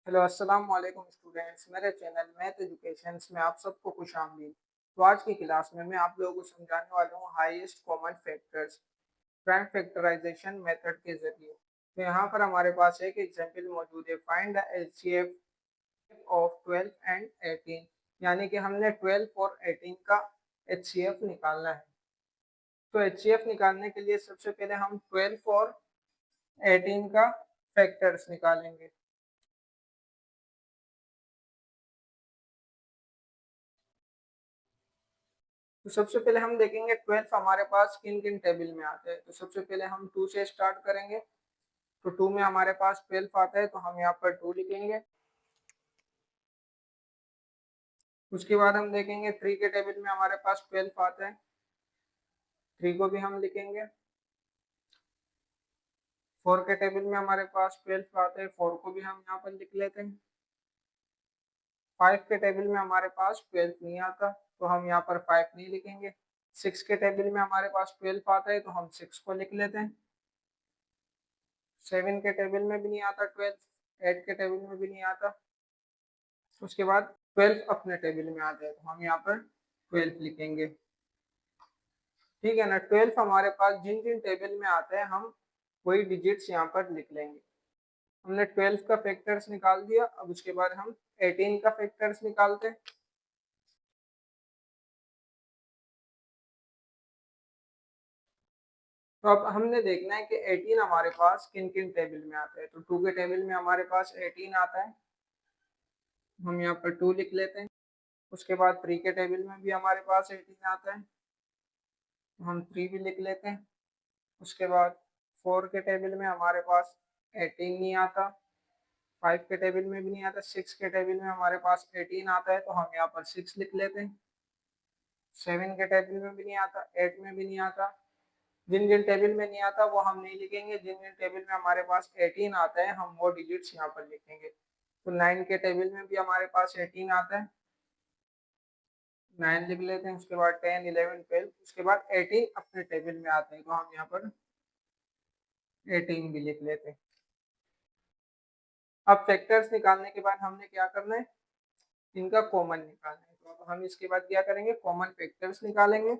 Hello अस्सलाम वालेकुम students, मेरे चैनल मैथ एजुकेशंस में आप सबको खुशामदीद। तो आज की क्लास में मैं आप लोगों को समझाने वाला हूँ highest common factors prime factorisation method के जरिए। तो यहाँ पर हमारे पास एक एग्जांपल मौजूद है, find the HCF of 12 and 18। यानी कि हमने 12 और 18 का एचसीएफ निकालना है। तो एचसीएफ निकालने के लिए सबसे पहले हम 12 और 18 का फैक्टर्स निकालेंगे। तो सबसे पहले हम देखेंगे 12 हमारे पास किन किन टेबल में आते हैं। तो सबसे पहले हम 2 से स्टार्ट करेंगे। तो 2 में हमारे पास 12 आता है, तो हम यहाँ पर 2 लिखेंगे। उसके बाद हम देखेंगे 3 के टेबल में हमारे पास 12 आता है, 3 को भी हम लिखेंगे। 4 के टेबल में हमारे पास 12 आता है, 4 को भी हम यहाँ पर लिख लेते हैं। 5 के टेबल में हमारे पास 12 नहीं आता, तो हम यहाँ पर 5 नहीं लिखेंगे। 6 के टेबल में हमारे पास 12 आता है, तो हम 6 को लिख लेते हैं। 7 के टेबल में भी नहीं आता 12, 8 के टेबल में भी नहीं आता। उसके बाद 12 अपने टेबल में आ जाए, तो हम यहाँ पर 12 लिखेंगे। ठीक है ना। 12 हमारे पास जिन जिन टेबल में आते हैं हम वही डिजिट्स यहाँ पर लिख लेंगे। हमने 12 का फैक्टर्स निकाल दिया। अब उसके बाद हम 18 का फैक्टर्स निकालते हैं। तो अब हमने देखना है कि 18 हमारे पास किन किन टेबल में आता है। तो 2 के टेबल में हमारे पास 18 आता है, हम यहाँ पर 2 लिख लेते हैं। उसके बाद 3 के टेबल में भी हमारे पास 18 आता है, तो हम 3 भी लिख लेते हैं। उसके बाद 4 के टेबल में हमारे पास 18 नहीं आता, 5 के टेबल में भी नहीं आता, 6 के टेबल में हमारे पास 18 आता है, तो हम यहाँ पर 6 लिख लेते हैं। 7 के टेबल में भी नहीं आता, 8 में भी नहीं आता। जिन जिन टेबल में नहीं आता वो हम नहीं लिखेंगे, जिन जिन टेबल में हमारे पास 18 आता है हम वो डिजिट्स यहाँ पर लिखेंगे। तो 9 के टेबल में भी हमारे पास 18 आता है, 9 लिख लेते हैं। उसके बाद 10, 11, 12, उसके बाद 18 अपने टेबल में आते हैं, तो हम यहाँ पर 18 भी लिख लेते हैं। अब फैक्टर्स निकालने के बाद हमने क्या करना है, इनका कॉमन निकालना है। तो अब हम इसके बाद क्या करेंगे, कॉमन फैक्टर्स निकालेंगे।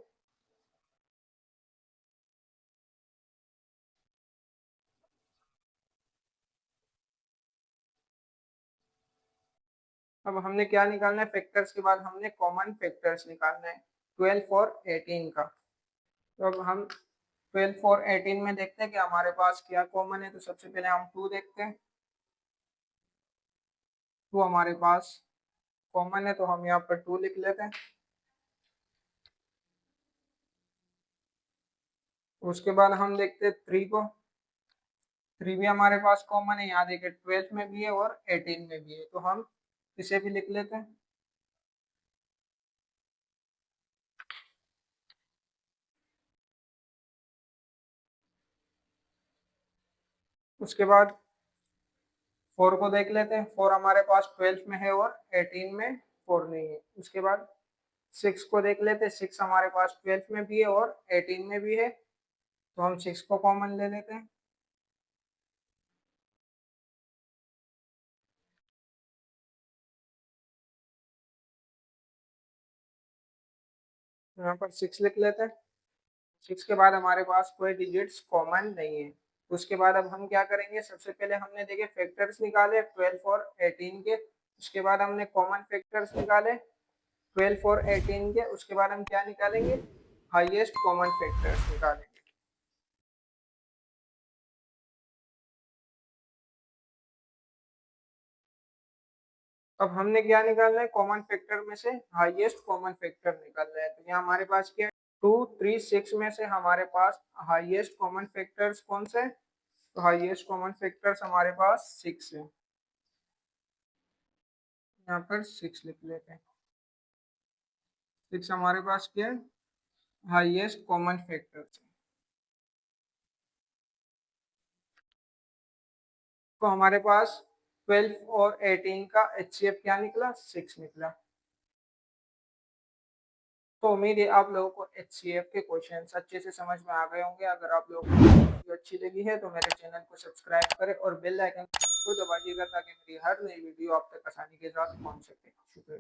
अब हमने क्या निकालना है, फैक्टर्स के बाद हमने कॉमन फैक्टर्स निकालना है 12 और 18 का। तो अब हम 12 और 18 में देखते हैं कि हमारे पास क्या कॉमन है। तो सबसे पहले हम 2 देखते हैं। 2 हमारे पास कॉमन है, तो हम यहाँ पर 2 लिख लेते हैं। उसके बाद हम देखते हैं 3 को। 3 भी हमारे पास कॉमन है, यहाँ देखिए 12 में भी है और 18 में भी है, तो हम इसे भी लिख लेते हैं। उसके बाद 4 को देख लेते हैं। 4 हमारे पास 12 में है और 18 में 4 नहीं है। उसके बाद 6 को देख लेते हैं। 6 हमारे पास 12 में भी है और 18 में भी है, तो हम 6 को कॉमन ले लेते हैं। यहाँ पर 6 लिख लेते हैं। 6 के बाद हमारे पास कोई डिजिट्स कॉमन नहीं है। उसके बाद अब हम क्या करेंगे, सबसे पहले हमने देखे फैक्टर्स निकाले 12 और 18 के। उसके बाद हमने कॉमन फैक्टर्स निकाले 12 और 18 के। उसके बाद हम क्या निकालेंगे, हाईएस्ट कॉमन फैक्टर्स निकालेंगे। अब हमने क्या निकालना है, कॉमन फैक्टर में से हाईएस्ट कॉमन फैक्टर निकालना है। तो यहाँ हमारे पास क्या है, 2, 3, 6 में से हमारे पास हाईएस्ट कॉमन फैक्टर्स कौन से, तो हाईएस्ट कॉमन फैक्टर्स हमारे पास 6 है। यहाँ पर 6 लिख लेते हैं। 6 हमारे पास क्या है, हाईएस्ट कॉमन फैक्टर्स है। तो हमारे पास 12 और 18 का एचसीएफ क्या निकला, 6 निकला। तो उम्मीद है आप लोगों को एचसीएफ के क्वेश्चंस अच्छे से समझ में आ गए होंगे। अगर आप लोगों को वीडियो अच्छी लगी है तो मेरे चैनल को सब्सक्राइब करें और बेल आइकन को दबाइएगा ताकि मेरी हर नई वीडियो आप तक आसानी के साथ पहुँच सके। शुक्रिया।